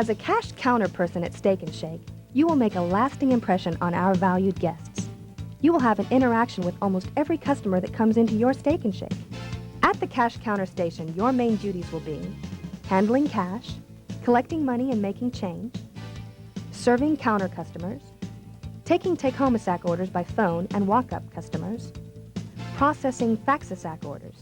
As a cash counter person at Steak 'n Shake, you will make a lasting impression on our valued guests. You will have an interaction with almost every customer that comes into your Steak 'n Shake. At the cash counter station, your main duties will be handling cash, collecting money and making change, serving counter customers, taking take-home-a-sack orders by phone and walk-up customers, processing fax-a-sack orders.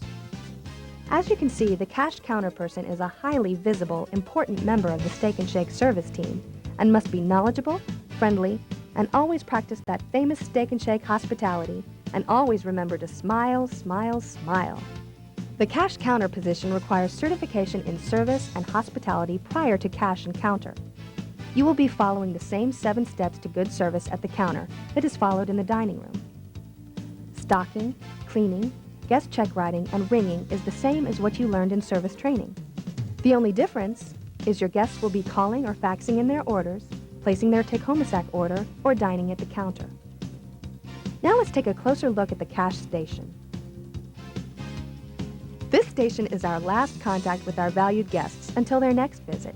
As you can see, the cash counter person is a highly visible, important member of the Steak 'n Shake service team and must be knowledgeable, friendly, and always practice that famous Steak 'n Shake hospitality and always remember to smile, smile, smile. The cash counter position requires certification in service and hospitality prior to cash and counter. You will be following the same 7 steps to good service at the counter that is followed in the dining room. Stocking, cleaning, guest check writing, and ringing is the same as what you learned in service training. The only difference is your guests will be calling or faxing in their orders, placing their take-home-a-sack order, or dining at the counter. Now let's take a closer look at the cash station. This station is our last contact with our valued guests until their next visit.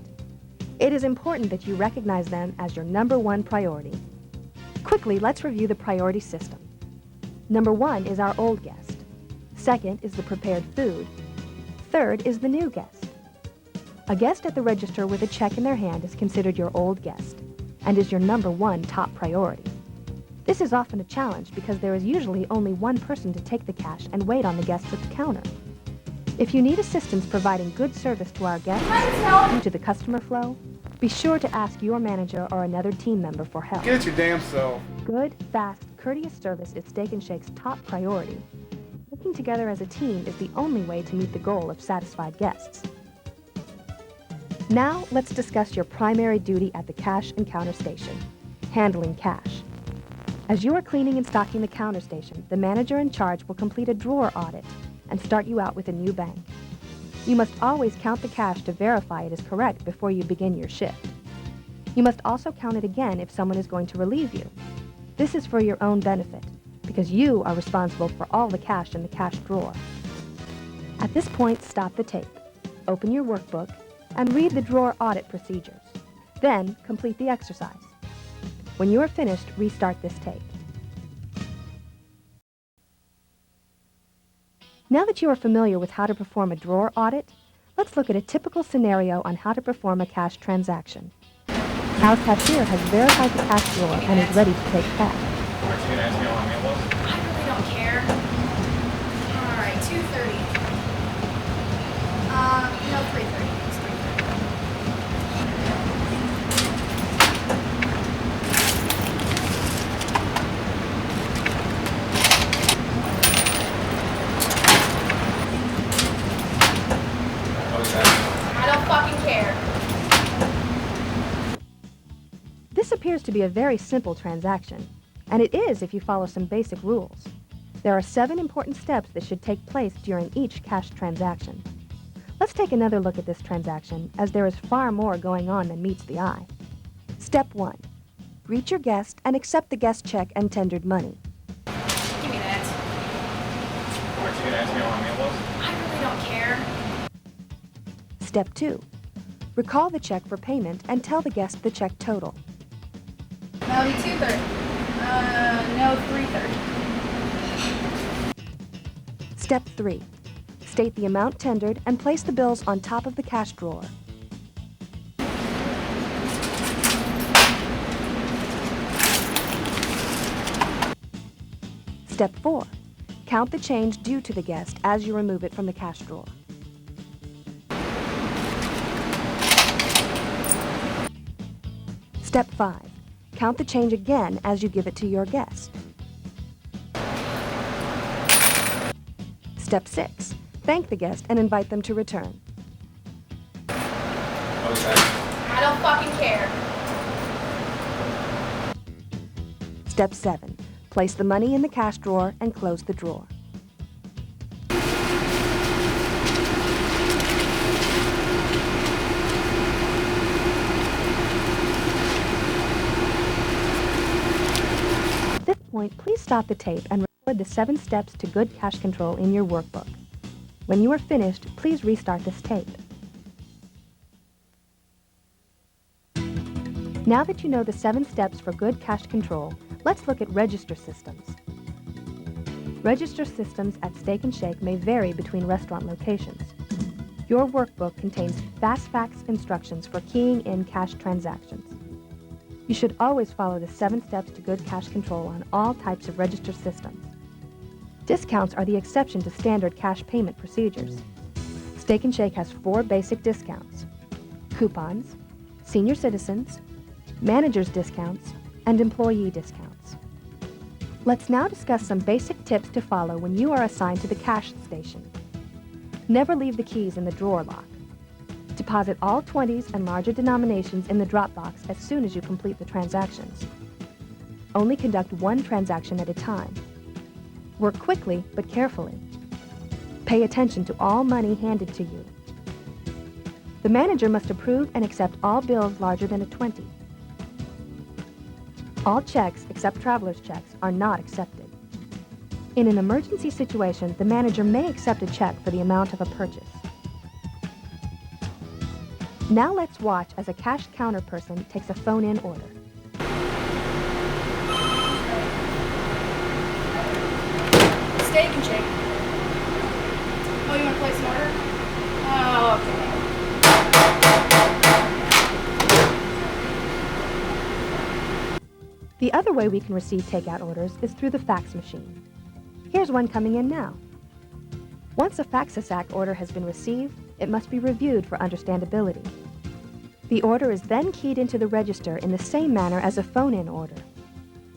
It is important that you recognize them as your #1 priority. Quickly, let's review the priority system. Number 1 is our old guest. Second is the prepared food. Third is the new guest. A guest at the register with a check in their hand is considered your old guest and is your #1 top priority. This is often a challenge because there is usually only one person to take the cash and wait on the guests at the counter. If you need assistance providing good service to our guests due to the customer flow, be sure to ask your manager or another team member for help. Get your damn self. Good, fast, courteous service is Steak 'n Shake's top priority. Working together as a team is the only way to meet the goal of satisfied guests. Now, let's discuss your primary duty at the cash and counter station, handling cash. As you are cleaning and stocking the counter station, the manager in charge will complete a drawer audit and start you out with a new bank. You must always count the cash to verify it is correct before you begin your shift. You must also count it again if someone is going to relieve you. This is for your own benefit, because you are responsible for all the cash in the cash drawer. At this point, stop the tape, open your workbook, and read the drawer audit procedures. Then, complete the exercise. When you are finished, restart this tape. Now that you are familiar with how to perform a drawer audit, let's look at a typical scenario on how to perform a cash transaction. Our cashier has verified the cash drawer and is ready to take cash. Aren't you going to ask me how long it was? I really don't care. All right, 2:30. No, 3:30. It's 3:30. I don't fucking care. This appears to be a very simple transaction, and it is if you follow some basic rules. There are 7 important steps that should take place during each cash transaction. Let's take another look at this transaction, as there is far more going on than meets the eye. Step 1. Greet your guest and accept the guest check and tendered money. Give me that. Aren't you going to ask me how long it was? I really don't care. Step 2. Recall the check for payment and tell the guest the check total. That'll be 2:30. No, 3:30. Step 3. State the amount tendered and place the bills on top of the cash drawer. Step 4. Count the change due to the guest as you remove it from the cash drawer. Step 5. Count the change again as you give it to your guest. Step 6. Thank the guest and invite them to return. I don't fucking care. Step 7. Place the money in the cash drawer and close the drawer. At this point, please stop the tape and record the 7 steps to good cash control in your workbook. When you are finished, please restart this tape. Now that you know the 7 steps for good cash control, let's look at register systems. Register systems at Steak and Shake may vary between restaurant locations. Your workbook contains fast facts instructions for keying in cash transactions. You should always follow the 7 steps to good cash control on all types of register systems. Discounts are the exception to standard cash payment procedures. Steak and Shake has 4 basic discounts: coupons, senior citizens, manager's discounts, and employee discounts. Let's now discuss some basic tips to follow when you are assigned to the cash station. Never leave the keys in the drawer lock. Deposit all 20s and larger denominations in the drop box as soon as you complete the transactions. Only conduct 1 transaction at a time. Work quickly but carefully. Pay attention to all money handed to you. The manager must approve and accept all bills larger than a 20. All checks, except traveler's checks, are not accepted. In an emergency situation, the manager may accept a check for the amount of a purchase. Now let's watch as a cash counter person takes a phone-in order. Steak and Shake. Oh, you want to place an order? Oh, okay. The other way we can receive takeout orders is through the fax machine. Here's one coming in now. Once a Fax-a-Sac order has been received, it must be reviewed for understandability. The order is then keyed into the register in the same manner as a phone-in order.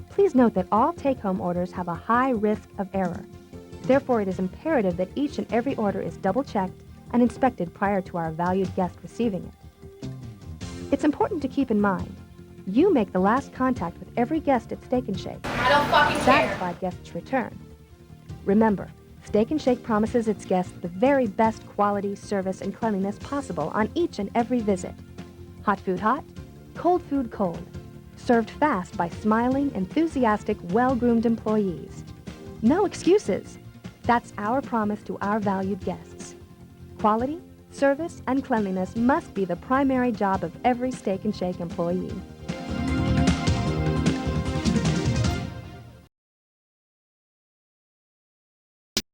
Please note that all take-home orders have a high risk of error. Therefore, it is imperative that each and every order is double-checked and inspected prior to our valued guest receiving it. It's important to keep in mind, you make the last contact with every guest at Steak and Shake. I don't fucking care. Satisfied guests return. Remember, Steak and Shake promises its guests the very best quality, service, and cleanliness possible on each and every visit. Hot food hot, cold food cold. Served fast by smiling, enthusiastic, well-groomed employees. No excuses. That's our promise to our valued guests. Quality, service, and cleanliness must be the primary job of every Steak and Shake employee.